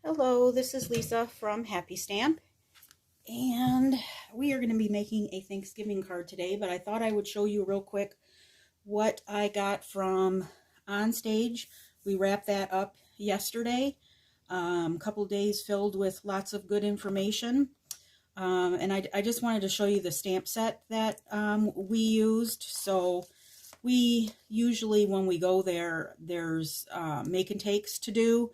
Hello, this is Lisa from Happy Stamp, and we are going to be making a Thanksgiving card today, but I thought I would show you real quick what I got from Onstage. We wrapped that up yesterday, a couple days filled with lots of good information, and I just wanted to show you the stamp set that we used. So we usually, when we go there, there's make and takes to do,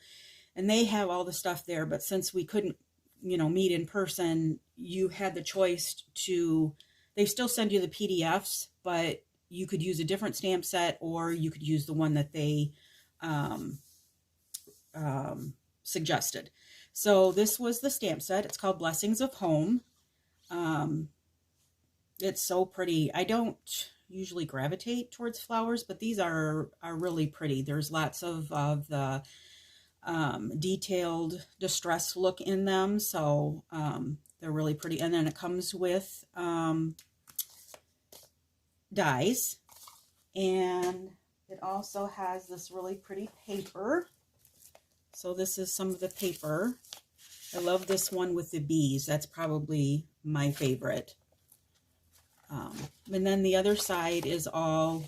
and they have all the stuff there, but since we couldn't meet in person, you had the choice to, they still send you the PDFs, but you could use a different stamp set, or you could use the one that they suggested. So this was the stamp set. It's called Blessings of Home. It's so pretty. I don't usually gravitate towards flowers, but these are really pretty. There's lots of the detailed distress look in them, so they're really pretty. And then it comes with dies, and it also has this really pretty paper. So this is some of the paper. I love this one with the bees. That's probably my favorite. And then the other side is all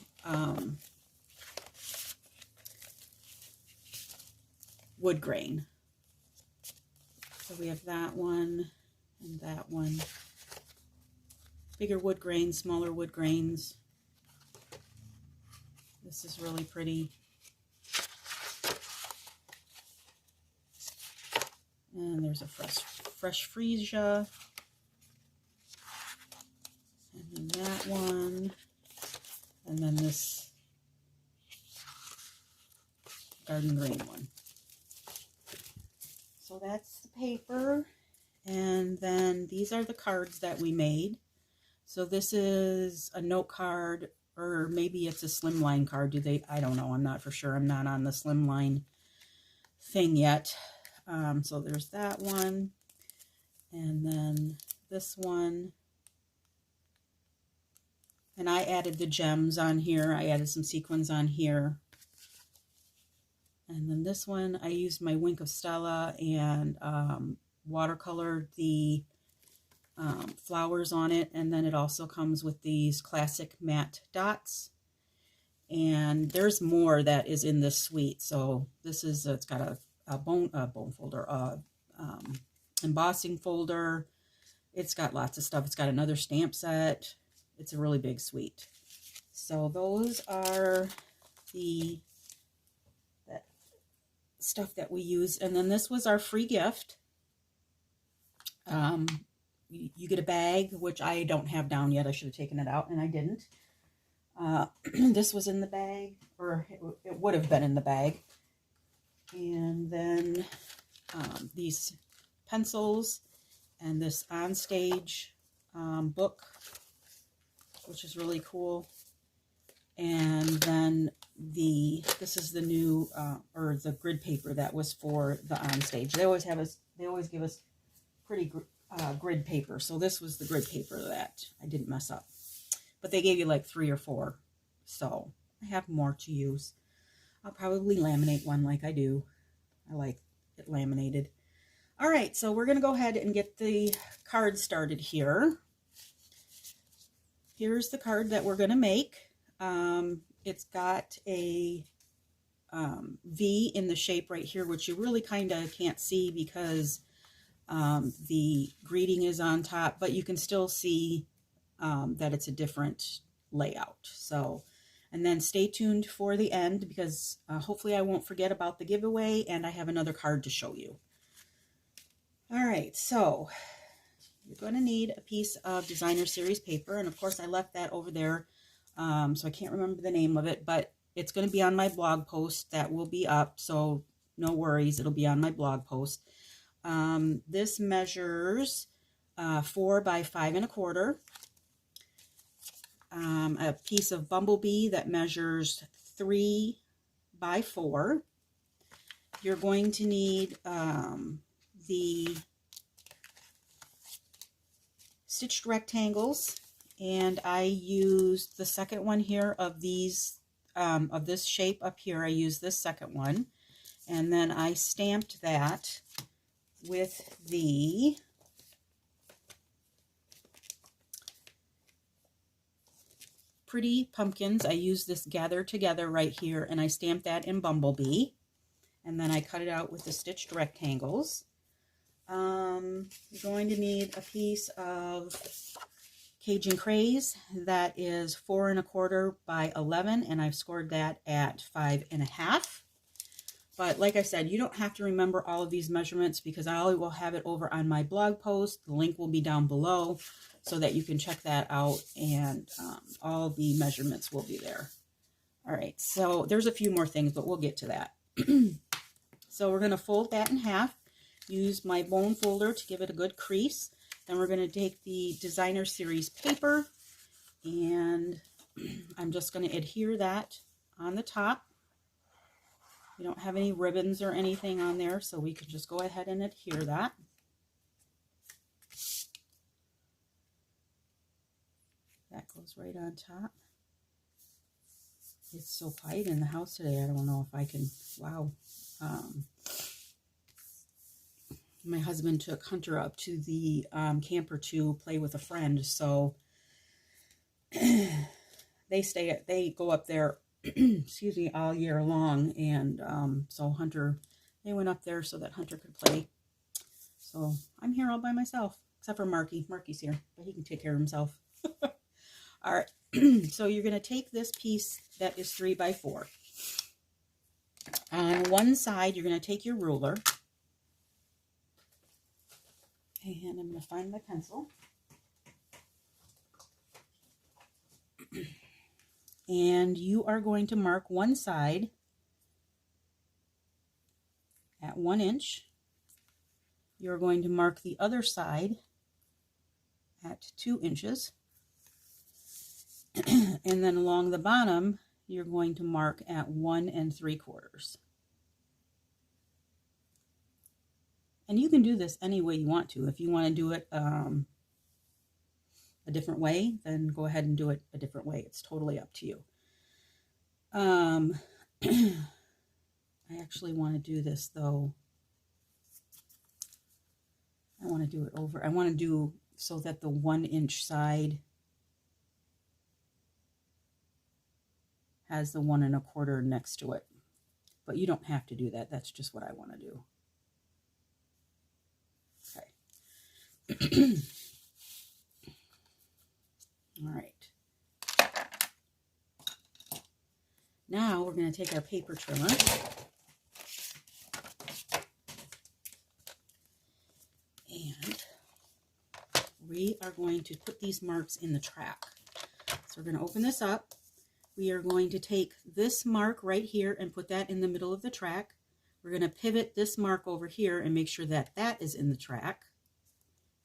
wood grain. So we have that one and that one. Bigger wood grain, smaller wood grains. This is really pretty. And there's a fresh freesia. And then that one. And then this garden green one. So that's the paper, and then these are the cards that we made. So this is a note card, or maybe it's a slimline card. I don't know, I'm not for sure. I'm not on the slimline thing yet. So there's that one, and then this one. And I added the gems on here. I added some sequins on here. And then this one, I used my Wink of Stella and watercolored the flowers on it. And then it also comes with these classic matte dots. And there's more that is in this suite. So this is, it's got a bone folder, embossing folder. It's got lots of stuff. It's got another stamp set. It's a really big suite. So those are the stuff that we use. And then this was our free gift. You get a bag, which I don't have down yet. I should have taken it out, and I didn't. This was in the bag, or it would have been in the bag. And then these pencils, and this Onstage book, which is really cool. And then this is the new or the grid paper that was for the Onstage. They always give us pretty grid paper. So this was the grid paper that I didn't mess up. But they gave you like 3 or 4. So I have more to use. I'll probably laminate one like I do. I like it laminated. All right, so we're going to go ahead and get the card started here. Here's the card that we're going to make. It's got a V in the shape right here, which you really kind of can't see because the greeting is on top, but you can still see that it's a different layout. So, and then stay tuned for the end, because hopefully I won't forget about the giveaway, and I have another card to show you. All right, so you're going to need a piece of designer series paper, and of course I left that over there, so I can't remember the name of it, but it's going to be on my blog post that will be up, so no worries, it'll be on my blog post. This measures 4 by 5 1/4. A piece of Bumblebee that measures 3 by 4. You're going to need the stitched rectangles, and I used the second one here of these of this shape up here. I used this second one, and then I stamped that with the Pretty Pumpkins. I used this Gather Together right here, and I stamped that in Bumblebee. And then I cut it out with the stitched rectangles. You're going to need a piece of Cajun Craze that is 4 1/4 by 11, and I've scored that at 5 1/2. But like I said, you don't have to remember all of these measurements because I will have it over on my blog post. The link will be down below so that you can check that out, and all the measurements will be there. All right, so there's a few more things, but we'll get to that. So we're going to fold that in half, use my bone folder to give it a good crease. Then we're going to take the Designer Series paper, and I'm just going to adhere that on the top. We don't have any ribbons or anything on there, so we can just go ahead and adhere that. That goes right on top. It's so quiet in the house today. I don't know if I can, wow. My husband took Hunter up to the camper to play with a friend, so they go up there, excuse me, all year long, and so they went up there so that Hunter could play. So I'm here all by myself, except for Marky. Marky's here, but he can take care of himself. All right, so you're going to take this piece that is 3 by 4. On one side, you're going to take your ruler, and I'm going to find my pencil. And you are going to mark one side at 1 inch. You're going to mark the other side at 2 inches. And then along the bottom, you're going to mark at 1 3/4. And you can do this any way you want to. If you want to do it a different way, then go ahead and do it a different way. It's totally up to you. I actually want to do this, though. I want to do it over. I want to do so that the 1 inch side has the 1 1/4 next to it. But you don't have to do that. That's just what I want to do. Okay. All right. Now we're going to take our paper trimmer and we are going to put these marks in the track. So we're going to open this up. We are going to take this mark right here and put that in the middle of the track. We're going to pivot this mark over here and make sure that that is in the track.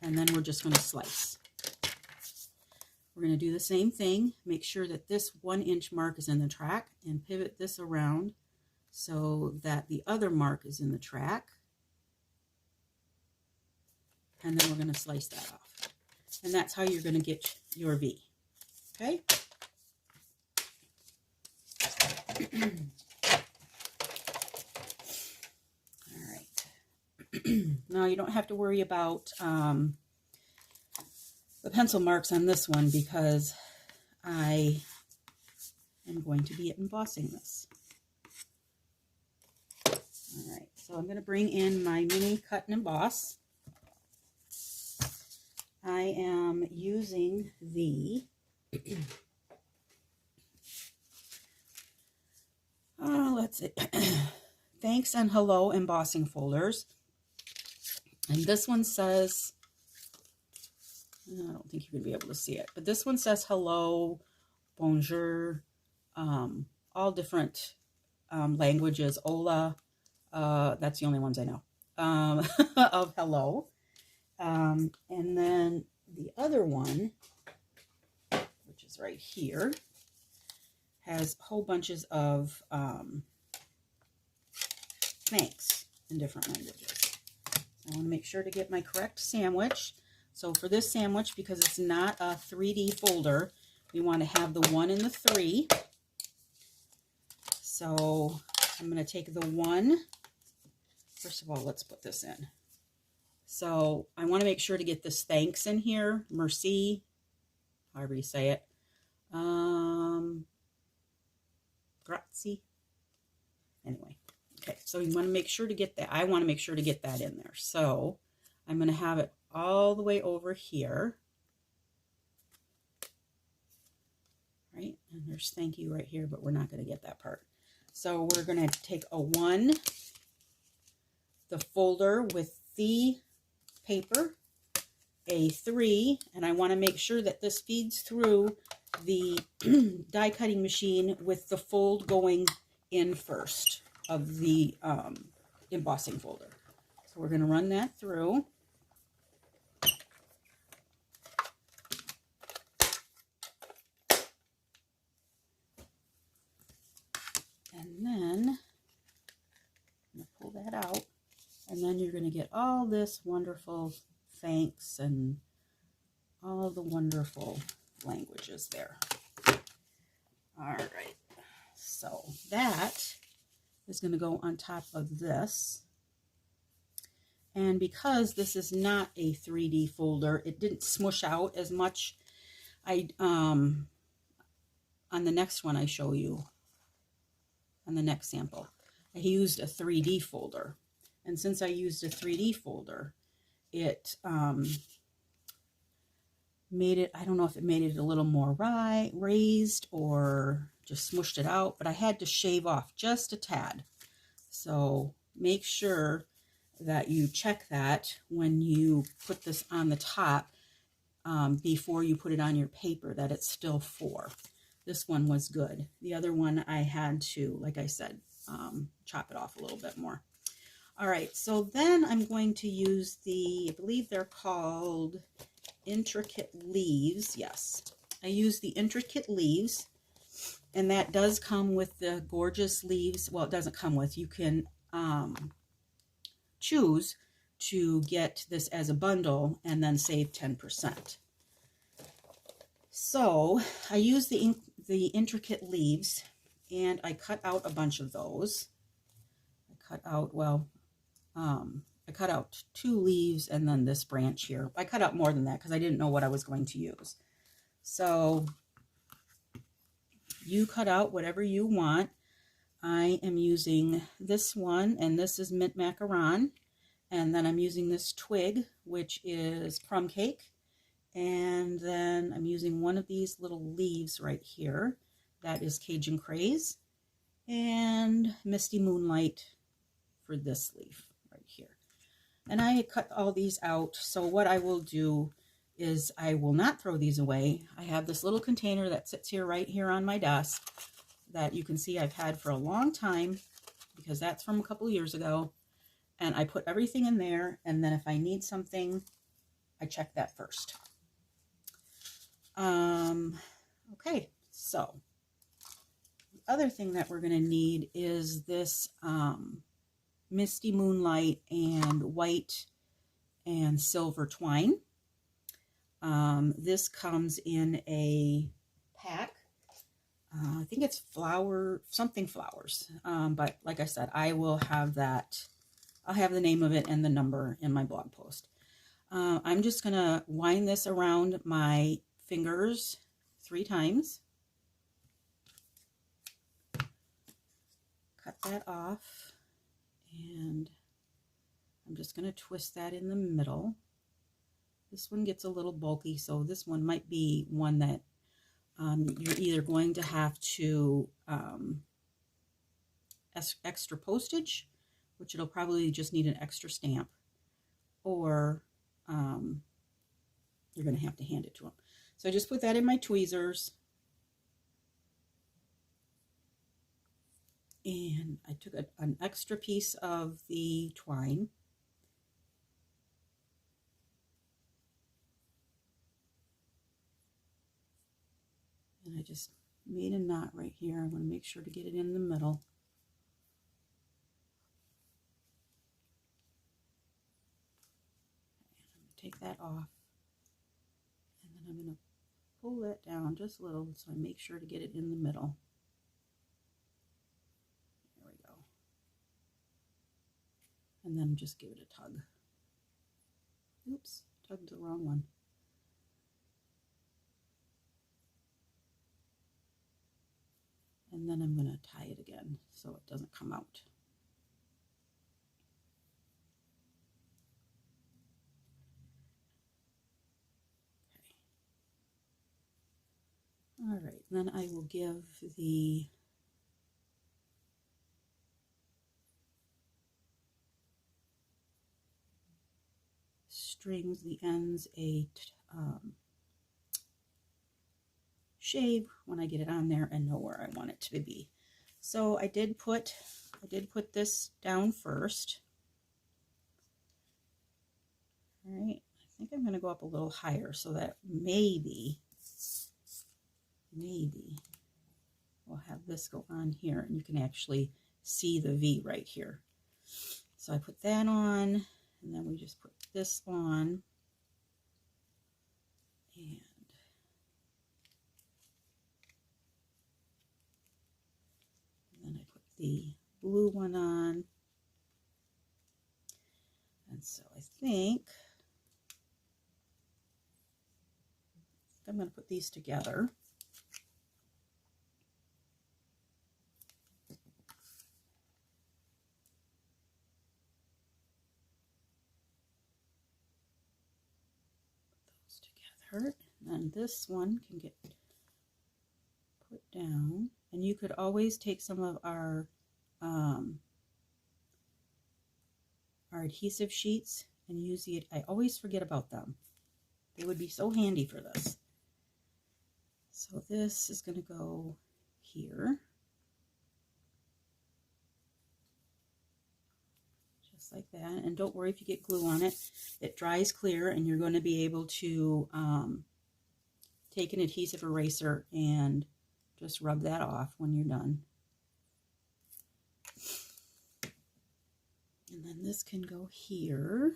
And then we're just going to slice. We're going to do the same thing. Make sure that this 1 inch mark is in the track and pivot this around so that the other mark is in the track. And then we're going to slice that off. And that's how you're going to get your V. Okay? All right. Now you don't have to worry about the pencil marks on this one because I am going to be embossing this. All right, so I'm going to bring in my mini cut and emboss. I am using the let's see, Thanks and Hello embossing folders. And this one says, I don't think you're going to be able to see it, but this one says hello, bonjour, all different languages, hola, that's the only ones I know, of hello. And then the other one, which is right here, has whole bunches of thanks in different languages. So I want to make sure to get my correct sandwich. So for this sandwich, because it's not a 3D folder, we want to have the 1 and the 3. So I'm going to take the 1. First of all, let's put this in. So I want to make sure to get this thanks in here. Merci, however you say it. Grazie. Anyway, okay, so you want to make sure to get that. I want to make sure to get that in there. So I'm going to have it all the way over here. Right, and there's thank you right here, but we're not going to get that part. So we're going to take a 1, the folder with the paper, a 3, and I want to make sure that this feeds through the die cutting machine with the fold going in first of the embossing folder. So we're going to run that through. And then I'm going to pull that out, and then you're going to get all this wonderful thanks and all the wonderful languages there. All right, so that is going to go on top of this. And because this is not a 3D folder, it didn't smush out as much. On the next one I show you, on the next sample, I used a 3D folder. And since I used a 3D folder, it made it, I don't know if it made it a little more raised or just smushed it out, but I had to shave off just a tad. So make sure that you check that when you put this on the top before you put it on your paper, that it's still 4. This one was good. The other one I had to, like I said, chop it off a little bit more. All right, so then I'm going to use the, I believe they're called Intricate Leaves. Yes, I use the Intricate Leaves, and that does come with the gorgeous leaves. Well, it doesn't come with, you can choose to get this as a bundle and then save 10%. So I use the Intricate Leaves, and I cut out a bunch of those. I cut out, well, I cut out 2 leaves and then this branch here. I cut out more than that because I didn't know what I was going to use. So you cut out whatever you want. I am using this one, and this is mint macaron. And then I'm using this twig, which is crumb cake. And then I'm using one of these little leaves right here. That is Cajun Craze. And Misty Moonlight for this leaf right here. And I cut all these out. So what I will do is I will not throw these away. I have this little container that sits here right here on my desk that you can see I've had for a long time because that's from a couple years ago. And I put everything in there, and then if I need something, I check that first. Okay, so the other thing that we're going to need is this Misty Moonlight and white and silver twine. This comes in a pack. I think it's something flowers. But like I said, I will have that. I'll have the name of it and the number in my blog post. I'm just going to wind this around my fingers 3 times. Cut that off. And I'm just going to twist that in the middle. This one gets a little bulky, so this one might be one that you're either going to have to extra postage, which it'll probably just need an extra stamp, or you're going to have to hand it to them. So I just put that in my tweezers, and I took an extra piece of the twine, and I just made a knot right here. I want to make sure to get it in the middle. Take that off, and then I'm going to pull that down just a little so I make sure to get it in the middle. There we go. And then just give it a tug. Oops, tugged the wrong one. And then I'm going to tie it again so it doesn't come out. Okay. All right, then I will give the strings, the ends, a shave when I get it on there and know where I want it to be. So I did put this down first. All right, I think I'm going to go up a little higher so that maybe we'll have this go on here and you can actually see the V right here. So I put that on, and then we just put this on, and then I put the blue one on. And so I think I'm going to put these together. And then this one can get put down, and you could always take some of our adhesive sheets and use it. I always forget about them. They would be so handy for this. So this is going to go here, just like that. And don't worry if you get glue on it. It dries clear, and you're going to be able to take an adhesive eraser and just rub that off when you're done. And then this can go here.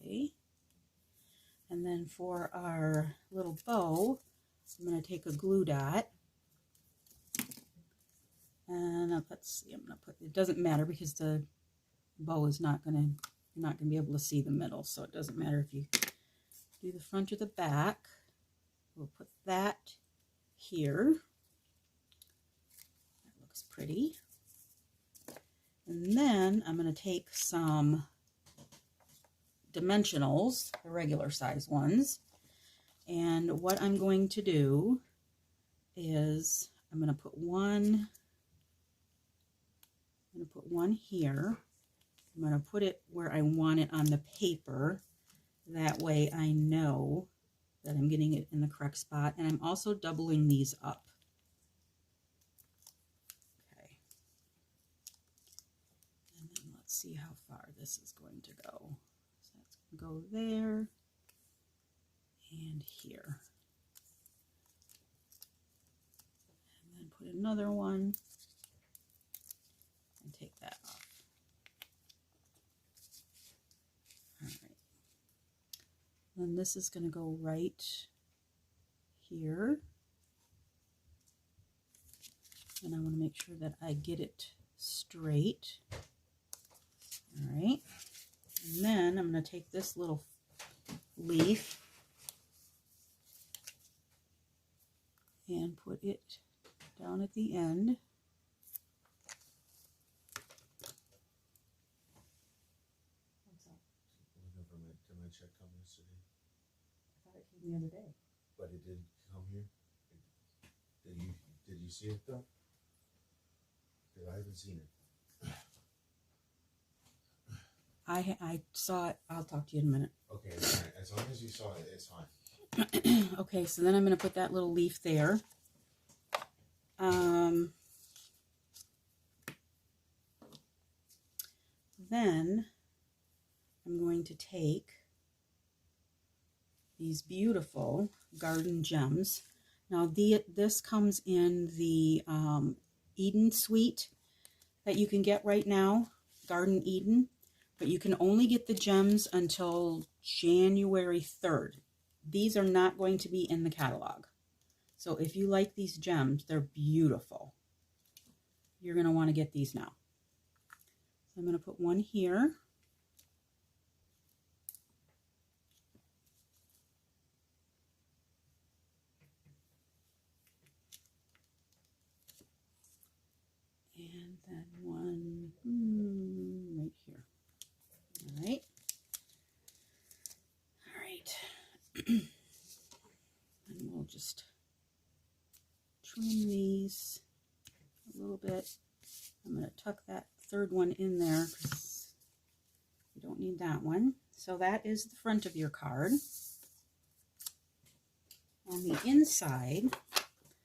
Okay. And then for our little bow, I'm going to take a glue dot. And let's see, I'm going to put, it doesn't matter because the bow is not going to, you're not going to be able to see the middle, so it doesn't matter if you do the front or the back. We'll put that here. That looks pretty. And then I'm going to take some dimensionals, the regular size ones, and what I'm going to do is I'm going to put one here. I'm going to put it where I want it on the paper. That way I know that I'm getting it in the correct spot. And I'm also doubling these up. Okay. And then let's see how far this is going to go. So that's going to go there and here. And then put another one and take that off. Then this is going to go right here. And I want to make sure that I get it straight. All right. And then I'm going to take this little leaf and put it down at the end. The other day. But it did come here? Did you see it though? Because I haven't seen it. I saw it. I'll talk to you in a minute. Okay, all right. As long as you saw it, it's fine. Okay, so then I'm going to put that little leaf there. Then I'm going to take these beautiful garden gems. Now this comes in the Eden suite that you can get right now, Garden Eden, but you can only get the gems until January 3rd. These are not going to be in the catalog. So if you like these gems, they're beautiful. You're going to want to get these now. So I'm going to put one here. And then one right here. All right. All right. And we'll just trim these a little bit. I'm going to tuck that third one in there because we don't need that one. So that is the front of your card. On the inside,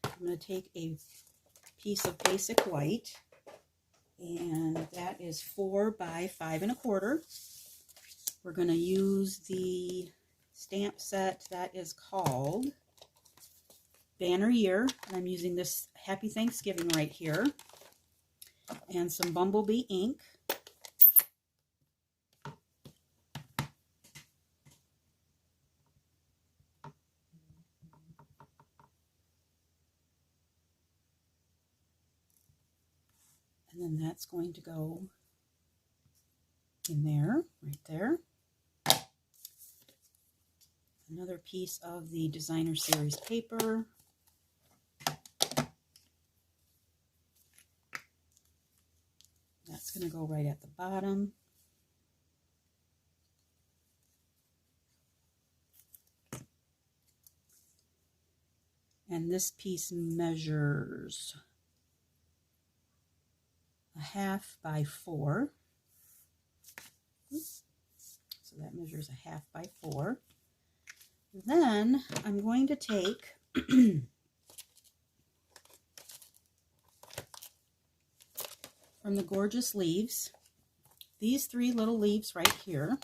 I'm going to take a piece of basic white, and that is 4 by 5 1/4. We're going to use the stamp set that is called Banner Year, and I'm using this Happy Thanksgiving right here, and some Bumblebee ink. And then that's going to go in there, right there. Another piece of the Designer Series paper. That's going to go right at the bottom. And this piece measures 1/2 by 4. So that measures 1/2 by 4. Then I'm going to take from the Gorgeous Leaves, these 3 little leaves right here.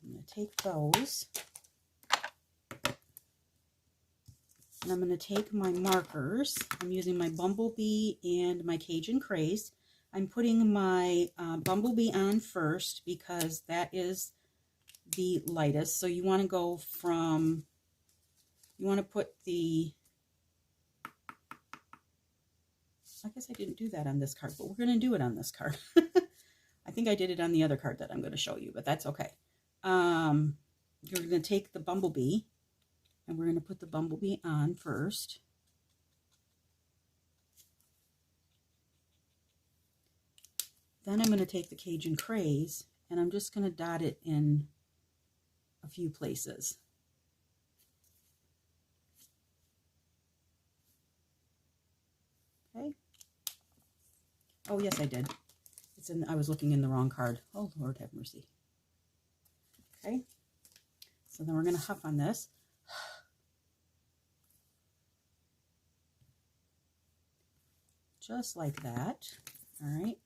I'm going to take those. And I'm going to take my markers. I'm using my Bumblebee and my Cajun Craze. I'm putting my Bumblebee on first because that is the lightest. So you want to go from, you want to put the, I guess I didn't do that on this card, but we're going to do it on this card. I think I did it on the other card that I'm going to show you, but that's okay. You're going to take the Bumblebee, and we're going to put the Bumblebee on first. Then I'm going to take the Cajun Craze, and I'm just going to dot it in a few places. Okay. Oh, yes, I did. It's in, I was looking in the wrong card. Oh, Lord have mercy. Okay. So then we're going to huff on this. Just like that. All right.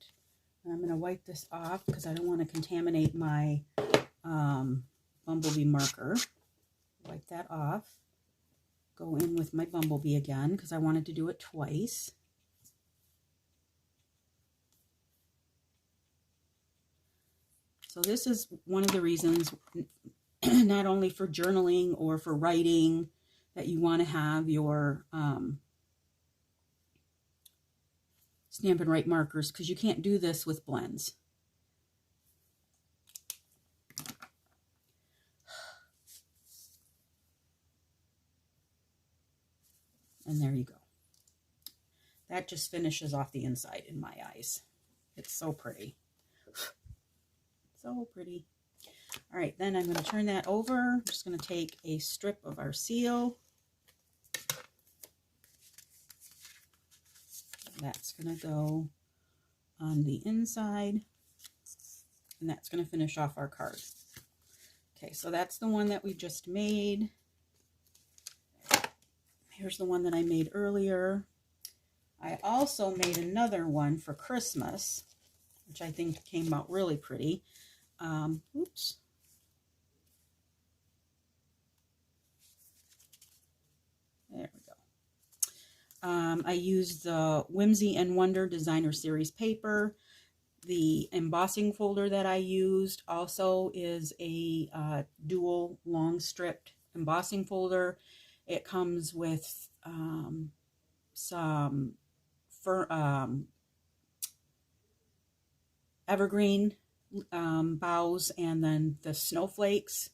And I'm going to wipe this off because I don't want to contaminate my Bumblebee marker. Wipe that off. Go in with my Bumblebee again because I wanted to do it twice. So this is one of the reasons, not only for journaling or for writing, that you want to have your Stampin' Write markers, because you can't do this with blends. And there you go. That just finishes off the inside in my eyes. It's so pretty. So pretty. All right, then I'm going to turn that over. I'm just going to take a strip of our seal. That's going to go on the inside, and that's going to finish off our card. Okay, so that's the one that we just made. Here's the one that I made earlier. I also made another one for Christmas, which I think came out really pretty. Oops. There we go. I used the Whimsy and Wonder Designer Series paper. The embossing folder that I used also is a dual long stripped embossing folder. It comes with some evergreen boughs and then the snowflakes.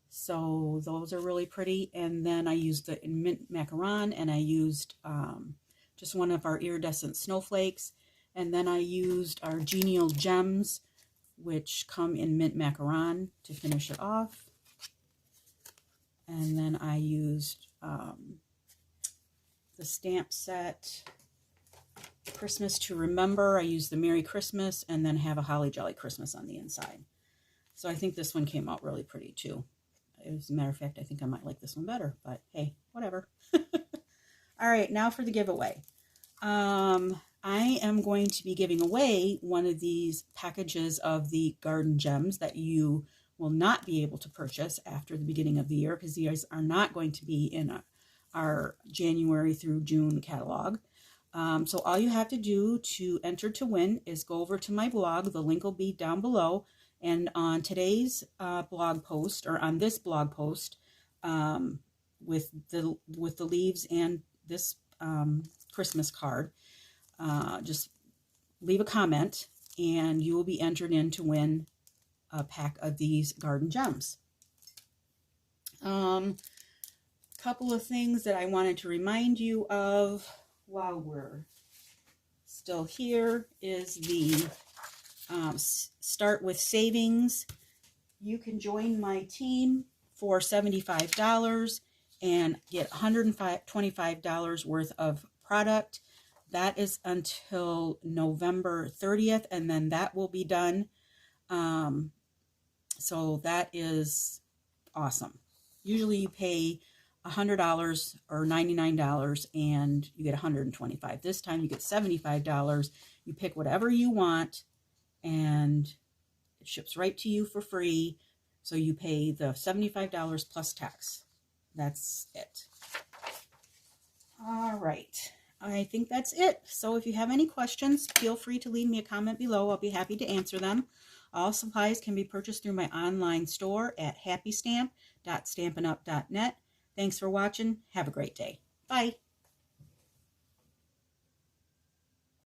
So those are really pretty. And then I used the mint macaron, and I used just one of our iridescent snowflakes. And then I used our genial gems, which come in mint macaron, to finish it off. And then I used the stamp set Christmas to Remember. I used the Merry Christmas and then have a Holly Jolly Christmas on the inside. So I think this one came out really pretty too. As a matter of fact, I think I might like this one better, but hey, whatever. All right, now for the giveaway. I am going to be giving away one of these packages of the Garden Gems that you will not be able to purchase after the beginning of the year, because these are not going to be in our January through June catalog. So all you have to do to enter to win is go over to my blog. The link will be down below. And on today's blog post, or on this blog post, with the leaves and this Christmas card, just leave a comment, and you will be entered in to win a pack of these Garden Gems. Couple of things that I wanted to remind you of while we're still here is the start with savings. You can join my team for $75 and get $125 worth of product. That is until November 30th, and then that will be done. So that is awesome. Usually you pay $100 or $99 and you get $125. This time you get $75. You pick whatever you want and it ships right to you for free. So you pay the $75 plus tax. That's it. All right. I think that's it. So if you have any questions, feel free to leave me a comment below. I'll be happy to answer them. All supplies can be purchased through my online store at happystamp.stampinup.net. Thanks for watching. Have a great day. Bye.